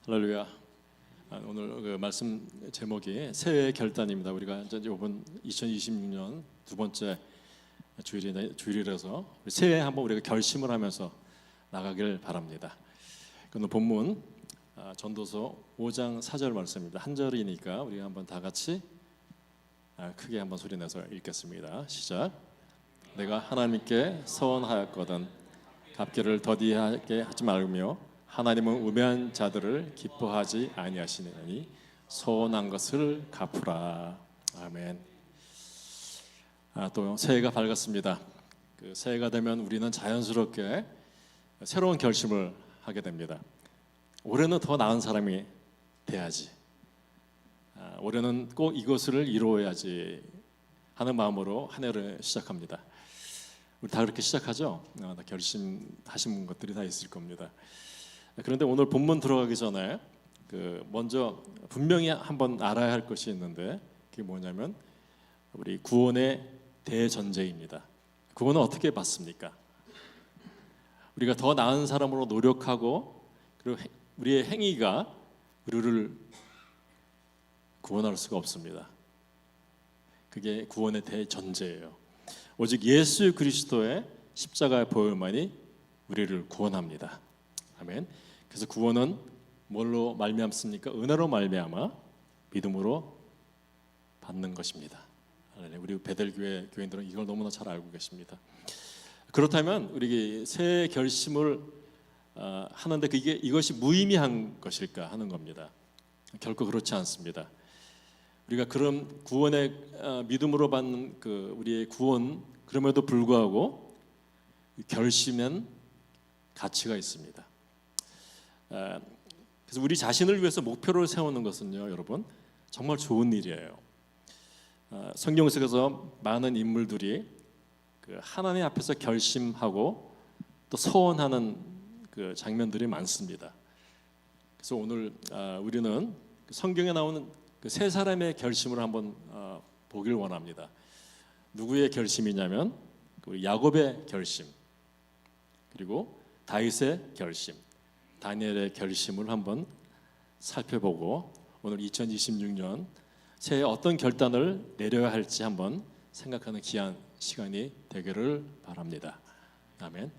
할렐루야. 오늘 그 말씀 제목이 새해의 결단입니다. 우리가 이제 이번 2026년 두 번째 주일이라서 새해 한번 우리가 결심을 하면서 나가길 바랍니다. 오늘 본문 전도서 5장 4절 말씀입니다. 한 절이니까 우리 한번 다 같이 크게 한번 소리 내서 읽겠습니다. 시작. 내가 하나님께 서원하였거든 갚기를 더디하게 하지 말며 하나님은 우매한 자들을 기뻐하지 아니하시느니 서원한 것을 갚으라. 아멘. 또 새해가 밝았습니다. 그 새해가 되면 우리는 자연스럽게 새로운 결심을 하게 됩니다. 올해는 더 나은 사람이 돼야지. 올해는 꼭 이것을 이루어야지 하는 마음으로 한 해를 시작합니다. 우리 다 그렇게 시작하죠? 다 결심하신 것들이 다 있을 겁니다. 그런데 오늘 본문 들어가기 전에 먼저 분명히 한번 알아야 할 것이 있는데 그게 뭐냐면 우리 구원의 대전제입니다. 구원은 어떻게 받습니까? 우리가 더 나은 사람으로 노력하고 그리고 우리의 행위가 우리를 구원할 수가 없습니다. 그게 구원의 대전제예요. 오직 예수 그리스도의 십자가의 보혈만이 우리를 구원합니다. 아멘. 그래서 구원은 뭘로 말미암습니까? 은혜로 말미암아 믿음으로 받는 것입니다. 우리 베델교회 교인들은 이걸 너무나 잘 알고 계십니다. 그렇다면 우리 새 결심을 하는데 이것이 무의미한 것일까 하는 겁니다. 결코 그렇지 않습니다. 우리가 그런 구원의 믿음으로 받는 우리의 구원 그럼에도 불구하고 결심엔 가치가 있습니다. 그래서 우리 자신을 위해서 목표를 세우는 것은요, 여러분 정말 좋은 일이에요. 성경 속에서 많은 인물들이 하나님 앞에서 결심하고 또 서원하는 장면들이 많습니다. 그래서 오늘 우리는 성경에 나오는 세 사람의 결심을 한번 보길 원합니다. 누구의 결심이냐면 우리 야곱의 결심, 그리고 다윗의 결심, 다니엘의 결심을 한번 살펴보고 오늘 2026년 새해 어떤 결단을 내려야 할지 한번 생각하는 귀한 시간이 되기를 바랍니다. 아멘.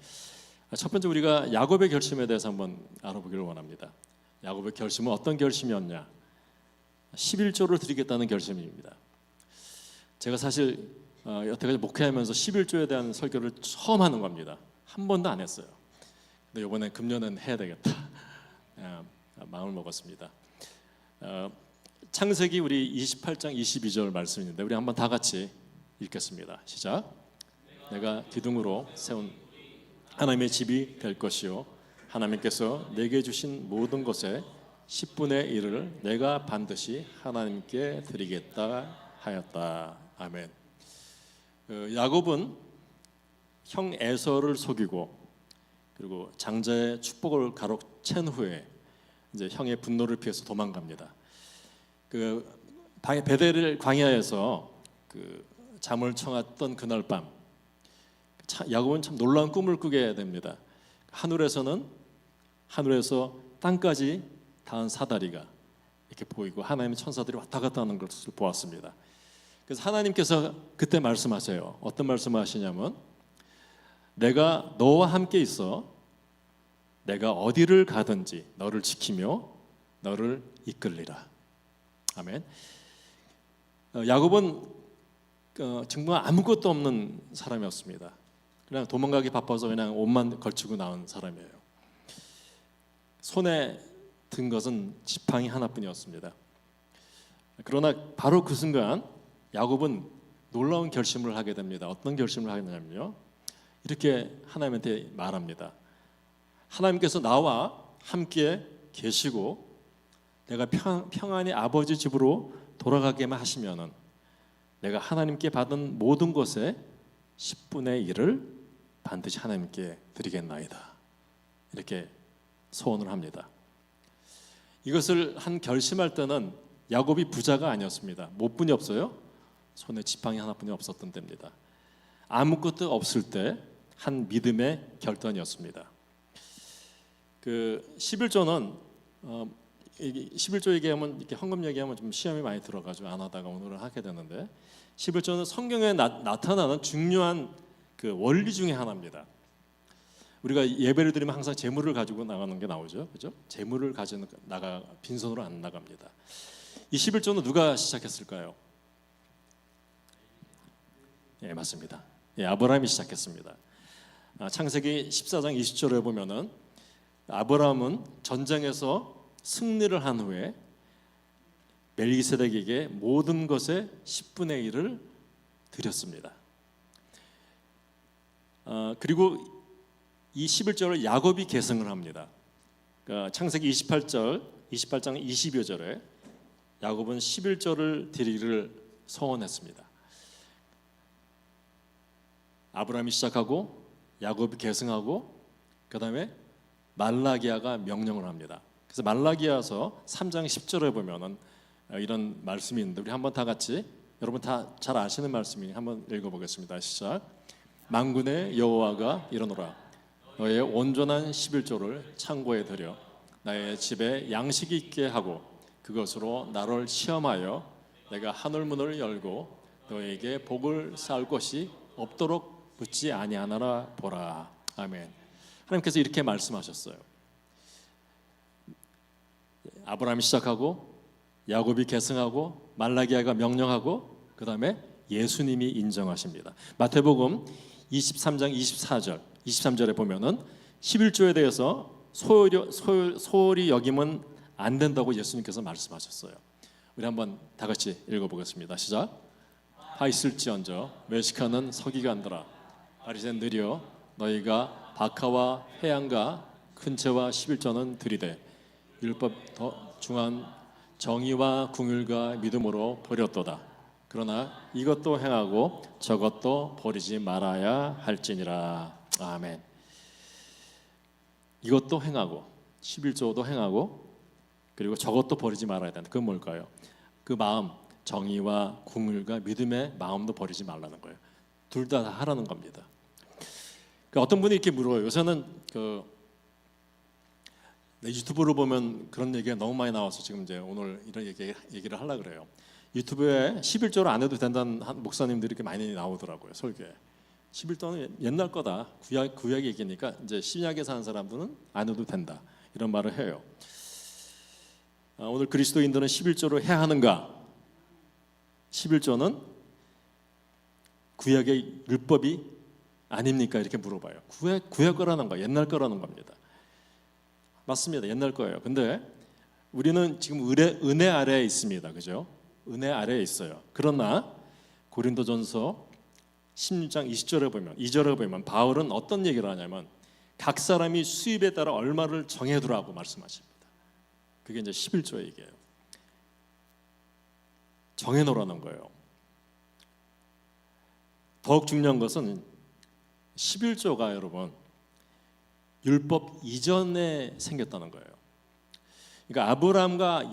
첫 번째 우리가 야곱의 결심에 대해서 한번 알아보기를 원합니다. 야곱의 결심은 어떤 결심이었냐? 11조를 드리겠다는 결심입니다. 제가 사실 여태까지 목회하면서 11조에 대한 설교를 처음 하는 겁니다. 한 번도 안 했어요. 근데 이번에 금년은 해야 되겠다 마음을 먹었습니다. 창세기 우리 28장 22절 말씀인데 우리 한번 다 같이 읽겠습니다. 시작. 내가 기둥으로 세운 하나님의 집이 될 것이요 하나님께서 내게 주신 모든 것에 10분의 1을 내가 반드시 하나님께 드리겠다 하였다. 아멘. 야곱은 형 에서를 속이고 그리고 장자의 축복을 가로챈 후에 이제 형의 분노를 피해서 도망갑니다. 베델 광야에서 잠을 청했던 그날 밤 야곱은 참 놀라운 꿈을 꾸게 됩니다. 하늘에서 땅까지 닿은 사다리가 이렇게 보이고 하나님의 천사들이 왔다 갔다 하는 것을 보았습니다. 그래서 하나님께서 그때 말씀하세요. 어떤 말씀을 하시냐면 내가 너와 함께 있어 내가 어디를 가든지 너를 지키며 너를 이끌리라. 아멘. 야곱은 정말 아무것도 없는 사람이었습니다. 그냥 도망가기 바빠서 그냥 옷만 걸치고 나온 사람이에요. 손에 든 것은 지팡이 하나뿐이었습니다. 그러나 바로 그 순간 야곱은 놀라운 결심을 하게 됩니다. 어떤 결심을 하냐면요, 이렇게 하나님한테 말합니다. 하나님께서 나와 함께 계시고 내가 평안히 아버지 집으로 돌아가게만 하시면은 내가 하나님께 받은 모든 것의 10분의 1을 반드시 하나님께 드리겠나이다. 이렇게 소원을 합니다. 이것을 한 결심할 때는 야곱이 부자가 아니었습니다. 못 뿐이 없어요. 손에 지팡이 하나뿐이 없었던 때입니다. 아무것도 없을 때 한 믿음의 결단이었습니다. 11조는 11조 얘기하면 이렇게 헌금 얘기하면 좀 시험이 많이 들어가지고 안 하다가 오늘은 하게 되는데 11조는 성경에 나타나는 중요한 그 원리 중에 하나입니다. 우리가 예배를 드리면 항상 재물을 가지고 나가는 게 나오죠, 그죠? 재물을 가지고 나가 빈손으로 안 나갑니다. 이 11조는 누가 시작했을까요? 예, 맞습니다. 예, 아브라함이 시작했습니다. 창세기 14장 20절에 보면은 아브라함은 전쟁에서 승리를 한 후에 멜기세덱에게 모든 것의 10분의 1을 드렸습니다. 그리고 이 11절을 야곱이 계승을 합니다. 그러니까 창세기 28장 20여 절에 야곱은 11절을 드리기를 서원했습니다. 아브라함이 시작하고 야곱이 계승하고 그 다음에 말라기야가 명령을 합니다. 그래서 말라기야서 3장 10절에 보면은 이런 말씀이 있는데 우리 한번 다 같이 여러분 다 잘 아시는 말씀이 한번 읽어보겠습니다. 시작. 만군의 여호와가 이르노라 너의 온전한 11조를 창고에 들여 나의 집에 양식이 있게 하고 그것으로 나를 시험하여 내가 하늘문을 열고 너에게 복을 쌓을 것이 없도록 붙지 아니하나라 보라. 아멘. 하나님께서 이렇게 말씀하셨어요. 아브라함이 시작하고 야곱이 계승하고 말라기야가 명령하고 그 다음에 예수님이 인정하십니다. 마태복음 23장 23절에 보면은 11조에 대해서 소홀히 여기면 안 된다고 예수님께서 말씀하셨어요. 우리 한번 다 같이 읽어보겠습니다. 시작. 하 있을지언정 멸시카는 서기관들아 바리새인 느려 너희가 박하와 회양과 큰채와 11조는 들이되 율법 더 중한 정의와 궁율과 믿음으로 버렸도다. 그러나 이것도 행하고 저것도 버리지 말아야 할지니라. 아멘. 이것도 행하고 11조도 행하고 그리고 저것도 버리지 말아야 된다. 그건 뭘까요? 그 마음, 정의와 궁율과 믿음의 마음도 버리지 말라는 거예요. 둘 다 하라는 겁니다. 그러니까 어떤 분이 이렇게 물어요. 요새는 유튜브로 보면 그런 얘기가 너무 많이 나와서 지금 이제 오늘 이런 얘기를 하려고 그래요. 유튜브에 11조를 안 해도 된다는 목사님들이 이렇게 많이 나오더라고요. 설교에. 11조는 옛날 거다. 구약 얘기니까 이제 신약에 사는 사람들은 안 해도 된다. 이런 말을 해요. 오늘 그리스도인들은 11조를 해야 하는가? 11조는 구약의 율법이 아닙니까? 이렇게 물어봐요. 구약 거라는 거, 옛날 거라는 겁니다. 맞습니다. 옛날 거예요. 근데 우리는 지금 은혜 아래에 있습니다. 그죠? 은혜 아래에 있어요. 그러나 고린도전서 16장 2절에 보면 바울은 어떤 얘기를 하냐면 각 사람이 수입에 따라 얼마를 정해두라고 말씀하십니다. 그게 이제 11조의 얘기예요. 정해놓으라는 거예요. 더욱 중요한 것은 11조가 여러분 율법 이전에 생겼다는 거예요. 그러니까 아브라함과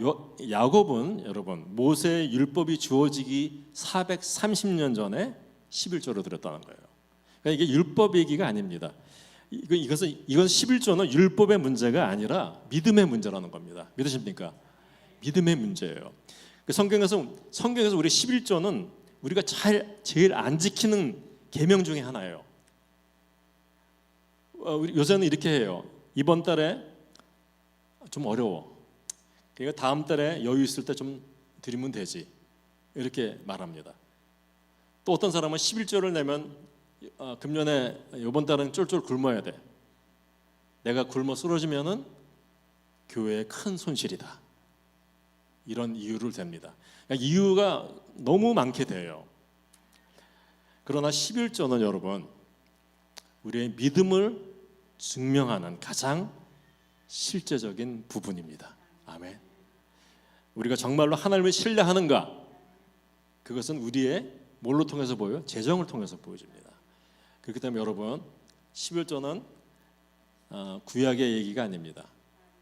야곱은 여러분 모세의 율법이 주어지기 430년 전에 11조를 드렸다는 거예요. 그러니까 이게 율법 얘기가 아닙니다. 이건 11조는 율법의 문제가 아니라 믿음의 문제라는 겁니다. 믿으십니까? 믿음의 문제예요. 성경에서 우리 11조는 우리가 제일 안 지키는 계명 중에 하나예요. 요새는 이렇게 해요. 이번 달에 좀 어려워. 그러니까 다음 달에 여유 있을 때 좀 드리면 되지. 이렇게 말합니다. 또 어떤 사람은 11조를 내면 금년에 이번 달은 쫄쫄 굶어야 돼. 내가 굶어 쓰러지면은 교회에 큰 손실이다. 이런 이유를 댑니다. 그러니까 이유가 너무 많게 돼요. 그러나 11조는 여러분 우리의 믿음을 증명하는 가장 실제적인 부분입니다. 아멘. 우리가 정말로 하나님을 신뢰하는가? 그것은 우리의 뭘로 통해서 보여요? 재정을 통해서 보여집니다. 그렇기 때문에 여러분 11조는 구약의 얘기가 아닙니다.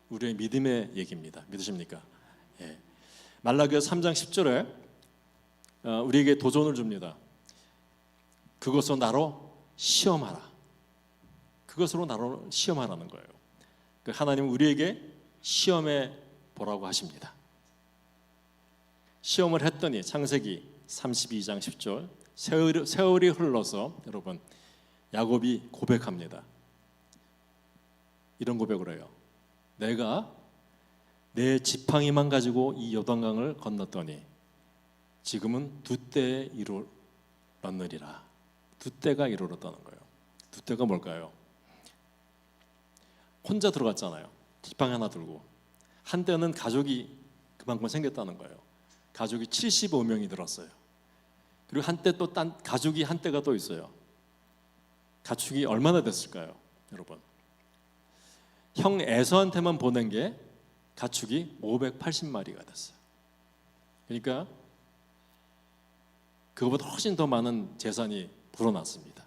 우리의 믿음의 얘기입니다. 믿으십니까? 예. 말라기야 3장 10절에 우리에게 도전을 줍니다. 그것으로 나로 시험하라. 그것으로 나로 시험하라는 거예요. 하나님은 우리에게 시험의 보라고 하십니다. 시험을 했더니 창세기 32장 10절 세월이 흘러서 여러분 야곱이 고백합니다. 이런 고백을 해요. 내가 내 지팡이만 가지고 이 요단강을 건넜더니 지금은 두 때에 이르렀느니라. 두 때가 이르렀다는 거예요. 두 때가 뭘까요? 혼자 들어갔잖아요. 지팡이 하나 들고. 한때는 가족이 그만큼 생겼다는 거예요. 가족이 75명이 들었어요. 그리고 한때 또 딴 가족이 한때가 또 있어요. 가축이 얼마나 됐을까요, 여러분? 형 에서한테만 보낸 게 가축이 580마리가 됐어요. 그러니까 그거보다 훨씬 더 많은 재산이 불어났습니다.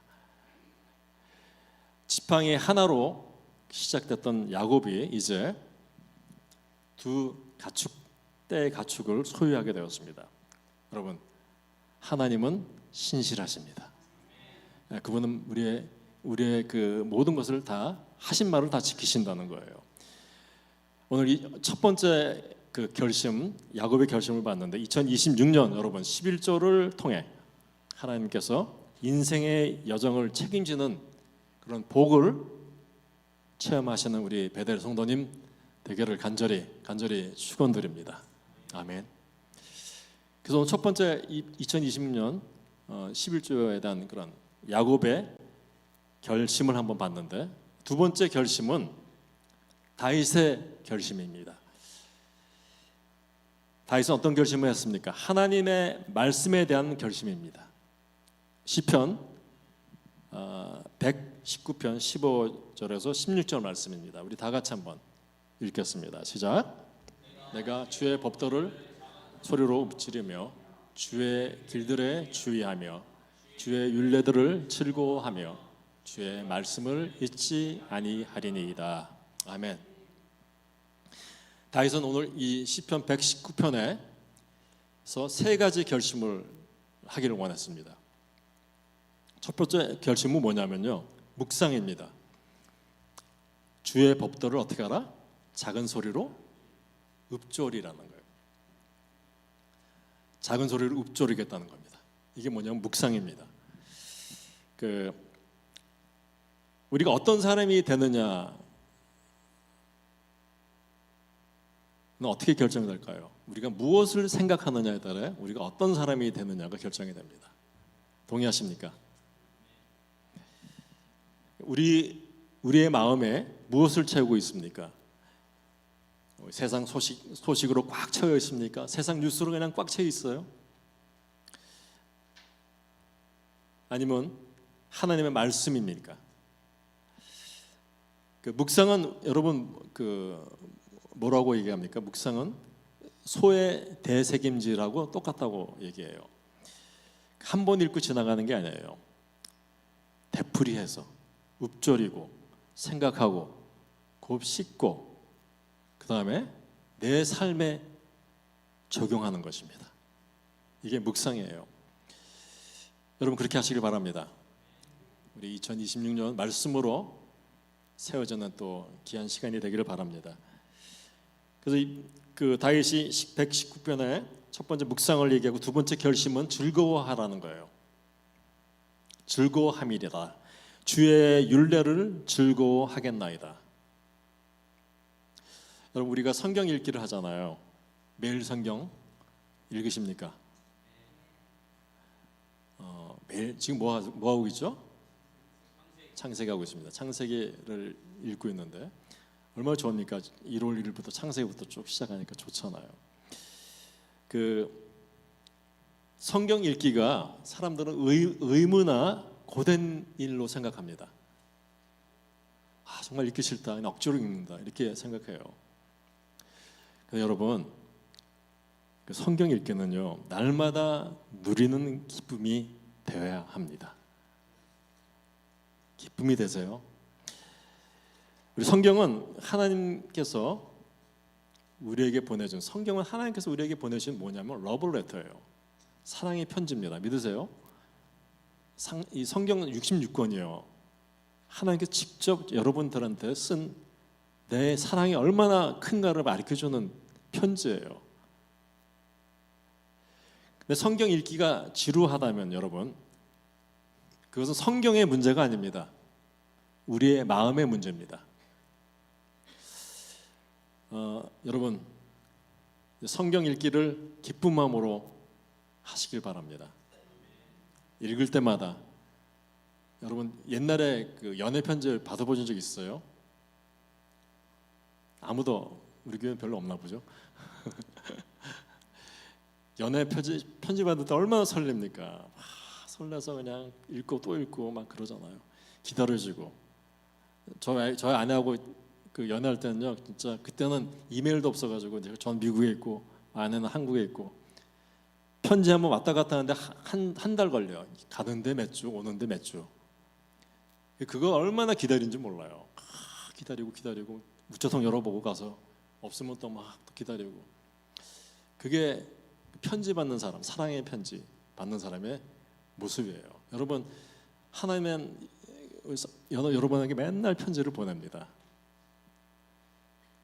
지팡이 하나로 시작됐던 야곱이 이제 두 때의 가축을 소유하게 되었습니다. 여러분, 하나님은 신실하십니다. 그분은 우리의 그 모든 것을 다 하신 말을 다 지키신다는 거예요. 오늘 이 첫 번째 그 결심, 야곱의 결심을 봤는데 2026년 여러분 11조를 통해 하나님께서 인생의 여정을 책임지는 그런 복을 체험하시는 우리 베델 성도님 되기를 간절히 축원드립니다. 아멘. 그래서 오늘 첫 번째 2026년 11조에 대한 그런 야곱의 결심을 한번 봤는데 두 번째 결심은 다윗의 결심입니다. 다윗은 어떤 결심을 했습니까? 하나님의 말씀에 대한 결심입니다. 시편 119편 15절에서 16절 말씀입니다. 우리 다 같이 한번 읽겠습니다. 시작. 내가 주의 법도를 소리로 읊지르며 주의 길들에 주의하며 주의 율례들을 즐거워하며 주의 말씀을 잊지 아니하리니이다. 아멘. 다윗은 오늘 이 시편 119편에서 세 가지 결심을 하기를 원했습니다. 첫 번째 결심은 뭐냐면요, 묵상입니다. 주의 법도를 어떻게 하라? 작은 소리로 읊조리라는 거예요. 작은 소리로 읊조리겠다는 겁니다. 이게 뭐냐면 묵상입니다. 우리가 어떤 사람이 되느냐는 어떻게 결정이 될까요? 우리가 무엇을 생각하느냐에 따라 우리가 어떤 사람이 되느냐가 결정이 됩니다. 동의하십니까? 우리의 마음에 무엇을 채우고 있습니까? 세상 소식으로 꽉 채워 있습니까? 세상 뉴스로 그냥 꽉 채워 있어요? 아니면 하나님의 말씀입니까? 묵상은 여러분 뭐라고 얘기합니까? 묵상은 소의 대책임지라고 똑같다고 얘기해요. 한 번 읽고 지나가는 게 아니에요. 되풀이해서 읊조리고 생각하고 곱씹고 그 다음에 내 삶에 적용하는 것입니다. 이게 묵상이에요. 여러분 그렇게 하시길 바랍니다. 우리 2026년 말씀으로 세워지는 또 귀한 시간이 되기를 바랍니다. 그래서 그 다윗이 119편에 첫 번째 묵상을 얘기하고 두 번째 결심은 즐거워하라는 거예요. 즐거워함이라. 주의 율례를 즐거워하겠나이다. 여러분 우리가 성경 읽기를 하잖아요. 매일 성경 읽으십니까? 매일 지금 뭐 하고 있죠? 창세기 하고 있습니다. 창세기를 읽고 있는데 얼마나 좋습니까? 1월 1일부터 창세기부터 쭉 시작하니까 좋잖아요. 성경 읽기가 사람들은 의무나 고된 일로 생각합니다. 정말 읽기 싫다, 억지로 읽는다 이렇게 생각해요. 여러분 성경 읽기는요 날마다 누리는 기쁨이 되어야 합니다. 기쁨이 되세요. 우리 성경은 하나님께서 우리에게 보내준 성경은 하나님께서 우리에게 보내신 뭐냐면 러브레터예요. 사랑의 편지입니다. 믿으세요? 이 성경은 66권이에요. 하나님께서 직접 여러분들한테 쓴 내 사랑이 얼마나 큰가를 가르쳐주는 편지예요. 근데 성경 읽기가 지루하다면 여러분, 그것은 성경의 문제가 아닙니다. 우리의 마음의 문제입니다. 여러분, 성경 읽기를 기쁜 마음으로 하시길 바랍니다. 읽을 때마다 여러분, 옛날에 그 연애 편지를 받아보신 적 있어요? 아무도 우리 교회는 별로 없나 보죠. 연애 편지 받을 때 얼마나 설렙니까? 설레서 그냥 읽고 또 읽고 막 그러잖아요. 기다려지고. 저희 아내하고 그 연애할 때는요, 진짜 그때는 이메일도 없어가지고 전 미국에 있고 아내는 한국에 있고 편지 한번 왔다 갔다 하는데 한 달 걸려요. 가는데 몇 주, 오는데 몇 주. 그거 얼마나 기다린지 몰라요. 기다리고 우체통 열어보고 가서 없으면 또 막 기다리고. 그게 편지 받는 사람, 사랑의 편지 받는 사람의 모습이에요. 여러분, 하나님은 여러분에게 맨날 편지를 보냅니다.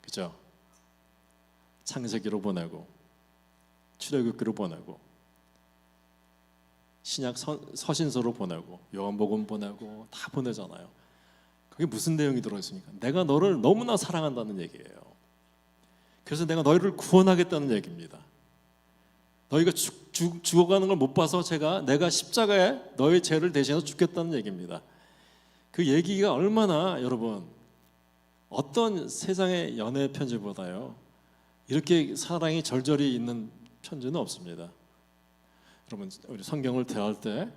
그죠? 창세기로 보내고 출애굽기로 보내고 신약 서신서로 보내고 요한복음 보내고 다 보내잖아요. 그게 무슨 내용이 들어있습니까? 내가 너를 너무나 사랑한다는 얘기예요. 그래서 내가 너희를 구원하겠다는 얘기입니다. 너희가 죽어가는 걸 못 봐서 내가 십자가에 너희 죄를 대신해서 죽겠다는 얘기입니다. 그 얘기가 얼마나 여러분, 어떤 세상의 연애 편지보다요 이렇게 사랑이 절절히 있는 편지는 없습니다. 여러분, 우리 성경을 대할 때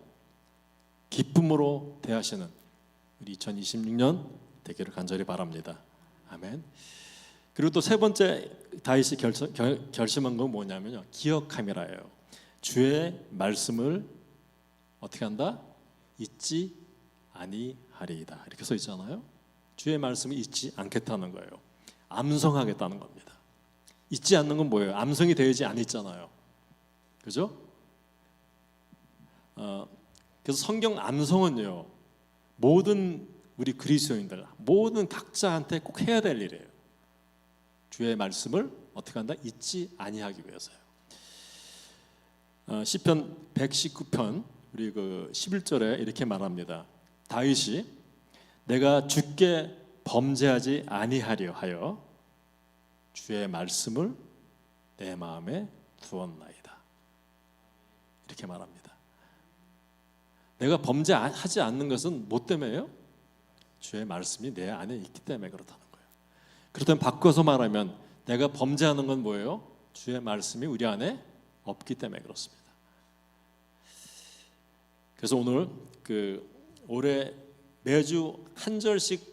기쁨으로 대하시는 우리 2026년 되기를 간절히 바랍니다. 아멘. 그리고 또 세 번째 다윗이 결심한 건 뭐냐면요, 기억함이라예요. 주의 말씀을 어떻게 한다? 잊지 아니하리이다. 이렇게 써 있잖아요. 주의 말씀을 잊지 않겠다는 거예요. 암송하겠다는 겁니다. 잊지 않는 건 뭐예요? 암송이 되지 않았잖아요. 그죠? 그래서 성경 암송은요, 모든 우리 그리스도인들, 모든 각자한테 꼭 해야 될 일이에요. 주의 말씀을 어떻게 한다? 잊지 아니하기 위해서요. 시편 119편 우리 그 11절에 이렇게 말합니다. 다윗이 내가 주께 범죄하지 아니하려 하여 주의 말씀을 내 마음에 두었나이다. 이렇게 말합니다. 내가 범죄하지 않는 것은 뭐 때문에요? 주의 말씀이 내 안에 있기 때문에 그렇다는 거예요. 그렇다면 바꿔서 말하면 내가 범죄하는 건 뭐예요? 주의 말씀이 우리 안에 없기 때문에 그렇습니다. 그래서 오늘 올해 매주 한 절씩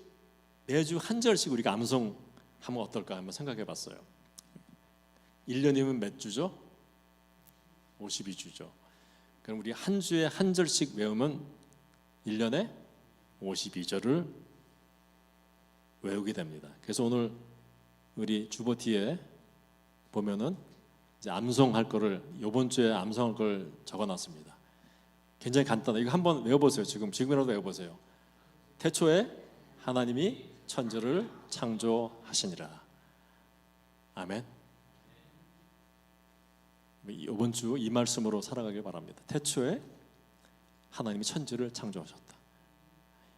우리가 암송하면 어떨까 한번 생각해 봤어요. 1년이면 몇 주죠? 52주죠. 그럼 우리 한 주에 한 절씩 외우면 1년에 52절을 외우게 됩니다. 그래서 오늘 우리 주보 뒤에 보면은 이제 암송할 거를, 이번 주에 암송할 걸 적어놨습니다. 굉장히 간단해. 이거 한번 외워보세요. 지금이라도 외워보세요. 태초에 하나님이 천지를 창조하시니라. 아멘. 이번 주 이 말씀으로 살아가길 바랍니다. 태초에 하나님이 천지를 창조하셨다.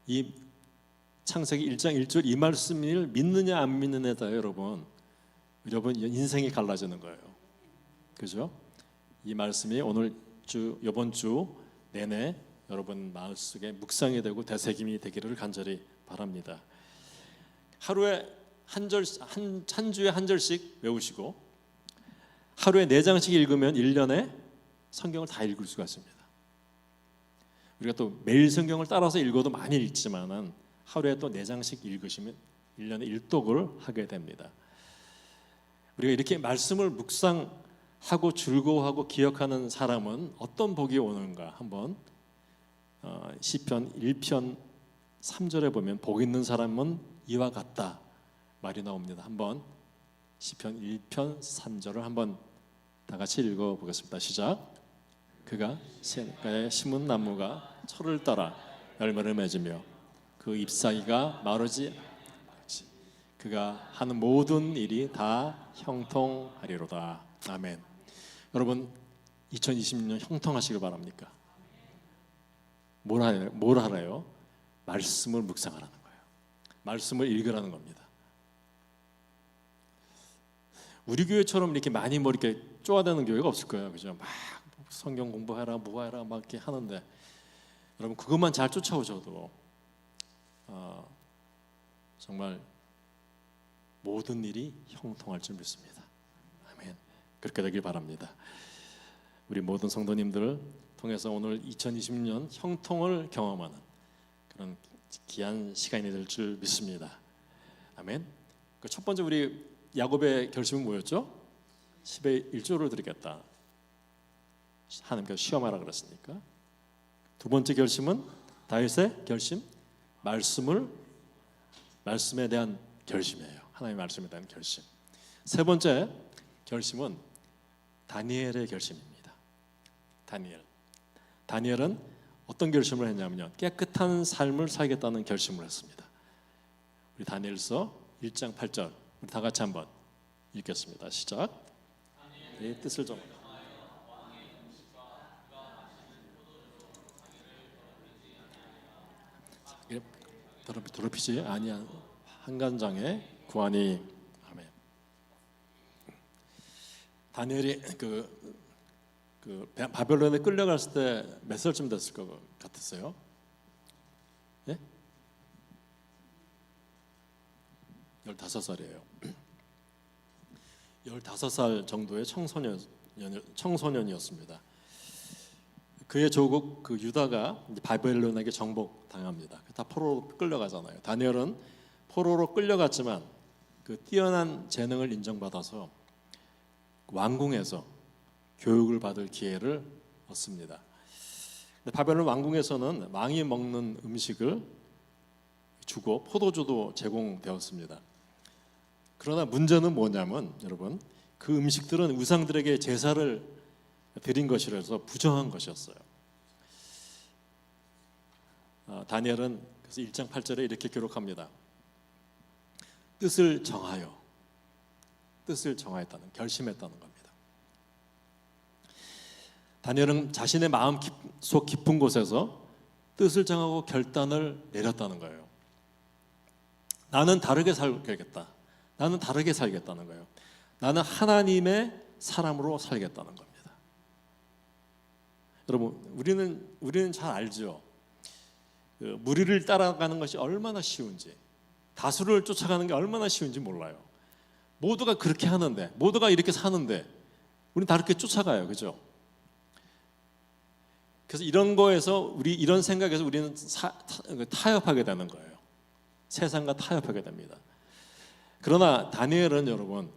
이 창세기 1장 1절 이 말씀을 믿느냐 안 믿느냐에 따라 여러분 인생이 갈라지는 거예요. 그죠? 이 말씀이 이번 주 내내 여러분 마음속에 묵상이 되고 되새김이 되기를 간절히 바랍니다. 하루에 한 주에 한 절씩 외우시고 하루에 4장씩 읽으면 1년에 성경을 다 읽을 수가 있습니다. 우리가 또 매일 성경을 따라서 읽어도 많이 읽지만은 하루에 또 4장씩 읽으시면 1년에 일독을 하게 됩니다. 우리가 이렇게 말씀을 묵상하고 즐거워하고 기억하는 사람은 어떤 복이 오는가 한번 시편 1편 3절에 보면 복 있는 사람은 이와 같다 말이 나옵니다. 한번 시편 1편 3절을 한번 다 같이 읽어보겠습니다. 시작. 그가 시냇가에 심은 나무가 철을 따라 열매를 맺으며 그 잎사귀가 마르지 않지. 그가 하는 모든 일이 다 형통하리로다. 아멘. 여러분 2026년 형통하시길 바랍니까? 뭘 하래요? 말씀을 묵상하라는 거예요. 말씀을 읽으라는 겁니다. 우리 교회처럼 이렇게 많이 뭐 이렇게 쪼아대는 교회가 없을 거예요. 그죠? 막 성경 공부해라, 뭐해라 막 이렇게 하는데 여러분 그것만 잘 쫓아오셔도 정말 모든 일이 형통할 줄 믿습니다. 아멘. 그렇게 되길 바랍니다. 우리 모든 성도님들 통해서 오늘 2020년 형통을 경험하는 그런 귀한 시간이 될 줄 믿습니다. 아멘. 그 첫 번째 우리 야곱의 결심은 뭐였죠? 10의 1조를 드리겠다. 하나님께서 시험하라 그랬으니까. 두 번째 결심은 다윗의 결심, 말씀에 대한 결심이에요. 하나님의 말씀에 대한 결심. 세 번째 결심은 다니엘의 결심입니다. 다니엘은 어떤 결심을 했냐면요, 깨끗한 삶을 살겠다는 결심을 했습니다. 우리 다니엘서 1장 8절 우리 다 같이 한번 읽겠습니다. 시작. 네, 뜻을 좀 더럽히지 아니한 한간장에 구하니. 아멘. 다니엘이 바벨론에 끌려갔을 때 몇 살쯤 됐을 것 같으세요? 예? 15살이에요. 15살 정도의 청소년이었습니다. 그의 조국 그 유다가 바벨론에게 정복당합니다. 다 포로로 끌려가잖아요. 다니엘은 포로로 끌려갔지만 그 뛰어난 재능을 인정받아서 왕궁에서 교육을 받을 기회를 얻습니다. 바벨론 왕궁에서는 왕이 먹는 음식을 주고 포도주도 제공되었습니다. 그러나 문제는 뭐냐면 여러분 그 음식들은 우상들에게 제사를 드린 것이라서 부정한 것이었어요. 다니엘은 그래서 1장 8절에 이렇게 기록합니다. 뜻을 정하였다는, 결심했다는 겁니다. 다니엘은 자신의 마음 속 깊은 곳에서 뜻을 정하고 결단을 내렸다는 거예요. 나는 다르게 살겠다. 나는 다르게 살겠다는 거예요. 나는 하나님의 사람으로 살겠다는 겁니다. 여러분, 우리는 잘 알죠. 무리를 따라가는 것이 얼마나 쉬운지, 다수를 쫓아가는 게 얼마나 쉬운지 몰라요. 모두가 그렇게 하는데, 모두가 이렇게 사는데, 우리는 다 그렇게 쫓아가요, 그죠? 그래서 이런 거에서 이런 생각에서 우리는 타협하게 되는 거예요. 세상과 타협하게 됩니다. 그러나 다니엘은 여러분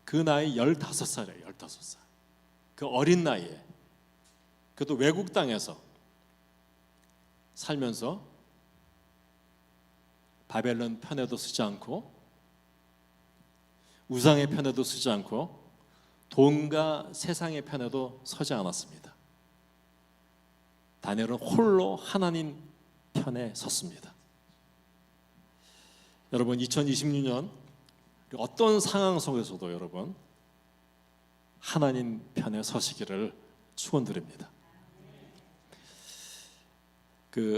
그 나이 15살이에요. 15살. 그 어린 나이에 그것도 외국 땅에서 살면서 바벨론 편에도 서지 않고 우상의 편에도 서지 않고 돈과 세상의 편에도 서지 않았습니다. 다니엘은 홀로 하나님 편에 섰습니다. 여러분 2026년 어떤 상황 속에서도 여러분 하나님 편에 서시기를 축원드립니다.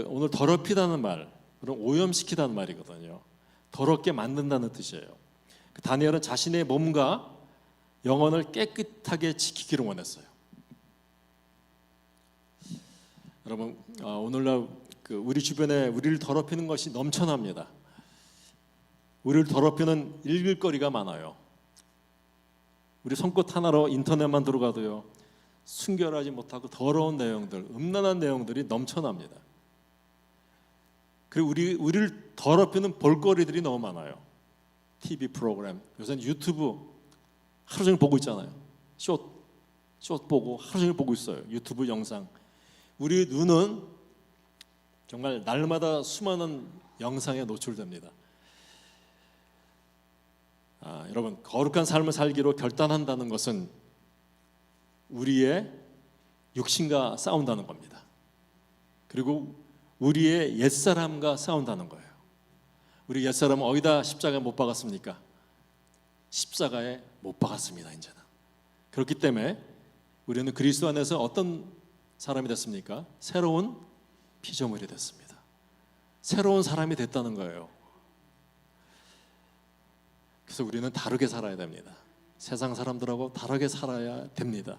오늘 더럽히다는 말, 그럼 오염시키다는 말이거든요. 더럽게 만든다는 뜻이에요. 다니엘은 자신의 몸과 영혼을 깨끗하게 지키기를 원했어요. 여러분 오늘날 우리 주변에 우리를 더럽히는 것이 넘쳐납니다. 우리를 더럽히는 읽을 거리가 많아요. 우리 손끝 하나로 인터넷만 들어가도요, 순결하지 못하고 더러운 내용들, 음란한 내용들이 넘쳐납니다. 그리고 우리를 더럽히는 볼거리들이 너무 많아요. TV 프로그램, 요새는 유튜브 하루 종일 보고 있잖아요. 숏 보고 하루 종일 보고 있어요. 유튜브 영상. 우리 눈은 정말 날마다 수많은 영상에 노출됩니다. 여러분 거룩한 삶을 살기로 결단한다는 것은 우리의 육신과 싸운다는 겁니다. 그리고 우리의 옛사람과 싸운다는 거예요. 우리 옛사람은 어디다 십자가에 못 박았습니까? 십자가에 못 박았습니다. 이제는. 그렇기 때문에 우리는 그리스도 안에서 어떤 사람이 됐습니까? 새로운 피조물이 됐습니다. 새로운 사람이 됐다는 거예요. 그래서 우리는 다르게 살아야 됩니다. 세상 사람들하고 다르게 살아야 됩니다.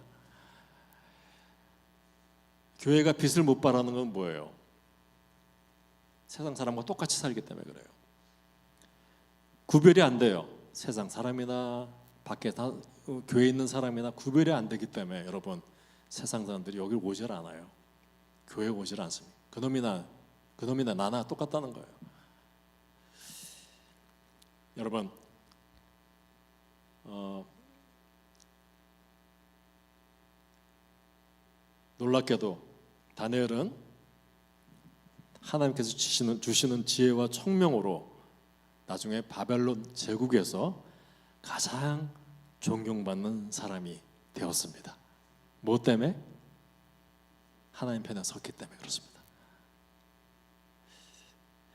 교회가 빛을 못 발하는 건 뭐예요? 세상 사람과 똑같이 살기 때문에 그래요. 구별이 안 돼요. 세상 사람이나 밖에 교회에 있는 사람이나 구별이 안 되기 때문에 여러분, 세상 사람들이 여기 오질 않아요. 교회에 오질 않습니다. 그놈이나 나나 똑같다는 거예요. 여러분, 놀랍게도 다니엘은 하나님께서 주시는 지혜와 총명으로 나중에 바벨론 제국에서 가장 존경받는 사람이 되었습니다. 뭐 때문에? 하나님 편에 섰기 때문에 그렇습니다.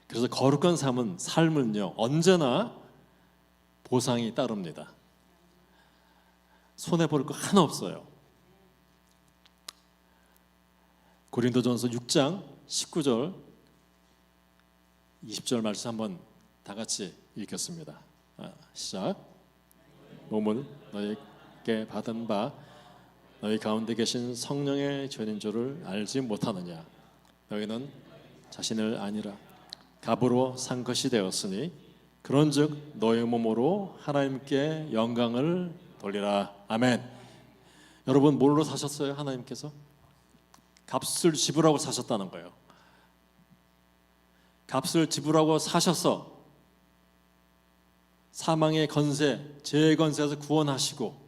그래서 거룩한 삶은요 언제나 보상이 따릅니다. 손해볼 거 하나 없어요. 고린도전서 6장 19절 20절 말씀 한번 다 같이 읽겠습니다. 시작. 몸은 너희에게 받은 바 너희 가운데 계신 성령의 전인 줄을 알지 못하느냐. 너희는 자신을 아니라 값으로 산 것이 되었으니 그런즉 너희 몸으로 하나님께 영광을 돌리라. 아멘. 여러분 뭘로 사셨어요? 하나님께서 값을 지불하고 사셨다는 거예요. 값을 지불하고 사셔서 사망의 건세, 죄의 건세에서 구원하시고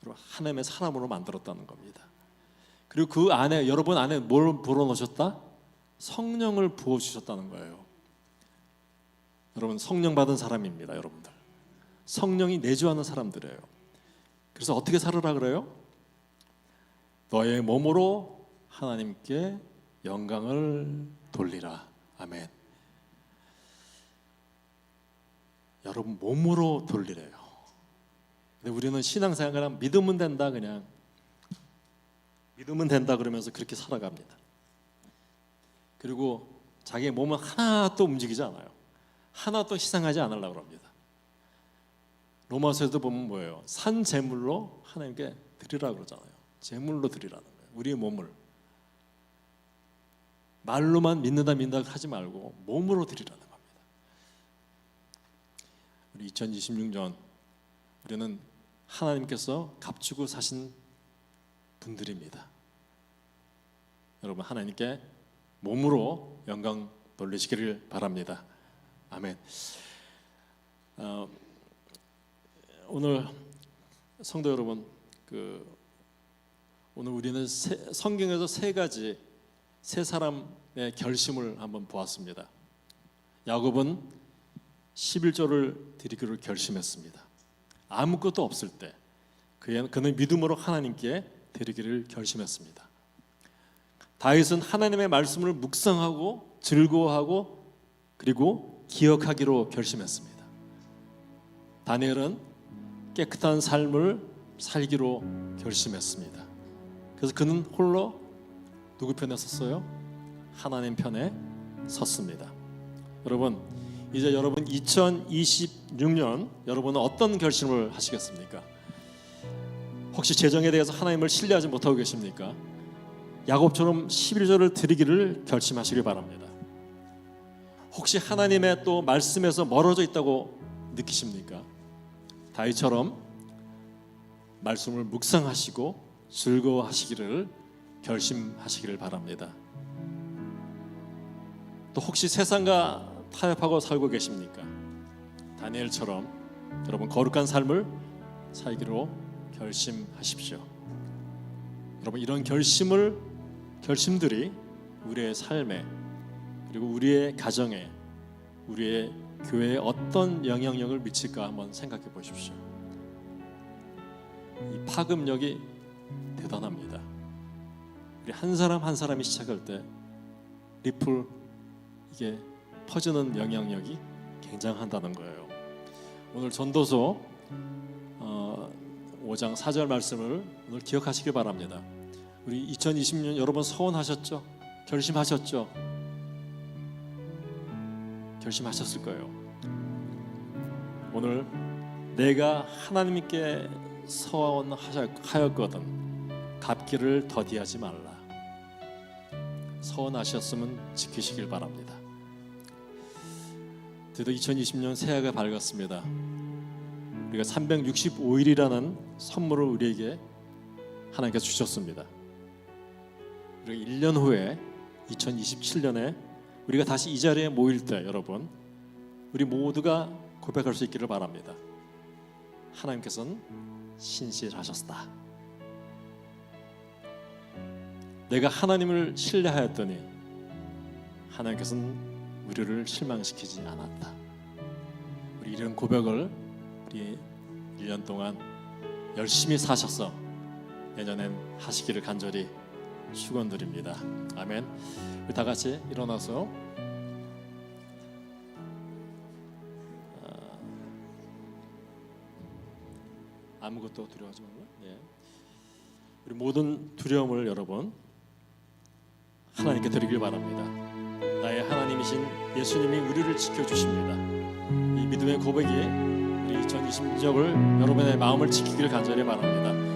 하나님의 사람으로 만들었다는 겁니다. 그리고 그 안에 여러분 안에 뭘 불어넣으셨다? 성령을 부어주셨다는 거예요. 여러분 성령 받은 사람입니다. 여러분들 성령이 내주하는 사람들이에요. 그래서 어떻게 살으라 그래요? 너의 몸으로 하나님께 영광을 돌리라. 아멘. 여러분 몸으로 돌리래요. 근데 우리는 신앙생활은 믿으면 된다, 그냥 믿으면 된다 그러면서 그렇게 살아갑니다. 그리고 자기의 몸은 하나도 움직이지 않아요. 하나도 희생하지 않으려고 합니다. 로마서에도 보면 뭐예요? 산 제물로 하나님께 드리라 그러잖아요. 제물로 드리라는 거예요. 우리의 몸을 말로만 믿는다 하지 말고 몸으로 드리라는 겁니다. 우리 2026년 우리는 하나님께서 값주고 사신 분들입니다. 여러분 하나님께 몸으로 영광 돌리시기를 바랍니다. 아멘. 오늘 성도 여러분, 오늘 우리는 성경에서 세 사람의 결심을 한번 보았습니다. 야곱은 11조를 드리기로 결심했습니다. 아무것도 없을 때 그는 믿음으로 하나님께 드리기를 결심했습니다. 다윗은 하나님의 말씀을 묵상하고 즐거워하고 그리고 기억하기로 결심했습니다. 다니엘은 깨끗한 삶을 살기로 결심했습니다. 그래서 그는 홀로 누구 편에 섰어요? 하나님 편에 섰습니다. 여러분, 이제 여러분 2026년 여러분은 어떤 결심을 하시겠습니까? 혹시 재정에 대해서 하나님을 신뢰하지 못하고 계십니까? 야곱처럼 11조를 드리기를 결심하시길 바랍니다. 혹시 하나님의 또 말씀에서 멀어져 있다고 느끼십니까? 다윗처럼 말씀을 묵상하시고 즐거워하시기를 결심하시기를 바랍니다. 또 혹시 세상과 타협하고 살고 계십니까? 다니엘처럼 여러분 거룩한 삶을 살기로 결심하십시오. 여러분 이런 결심들이 우리의 삶에 그리고 우리의 가정에 우리의 교회에 어떤 영향력을 미칠까 한번 생각해 보십시오. 이 파급력이 대단합니다. 우리 한 사람 한 사람이 시작할 때 리플 이게 퍼지는 영향력이 굉장하다는 거예요. 오늘 전도서 5장 4절 말씀을 오늘 기억하시길 바랍니다. 우리 2020년 여러분 소원하셨죠? 결심하셨죠? 결심하셨을 거예요. 오늘 내가 하나님께 서원하였거든 갚기를 더디하지 말라. 서원하셨으면 지키시길 바랍니다. 드디어 2020년 새해가 밝았습니다. 우리가 365일이라는 선물을 우리에게 하나님께서 주셨습니다. 그리고 1년 후에 2027년에 우리가 다시 이 자리에 모일 때 여러분 우리 모두가 고백할 수 있기를 바랍니다. 하나님께서는 신실하셨다. 내가 하나님을 신뢰하였더니 하나님께서는 우리를 실망시키지 않았다. 우리 이런 고백을 우리 1년 동안 열심히 사셔서 내년엔 하시기를 간절히 축원드립니다. 아멘. 우리 다 같이 일어나서 아무것도 두려워하지 말고 우리 모든 두려움을 여러분 하나님께 드리길 바랍니다. 나의 하나님이신 예수님이 우리를 지켜주십니다. 이 믿음의 고백이 우리 2020년을 여러분의 마음을 지키기를 간절히 바랍니다.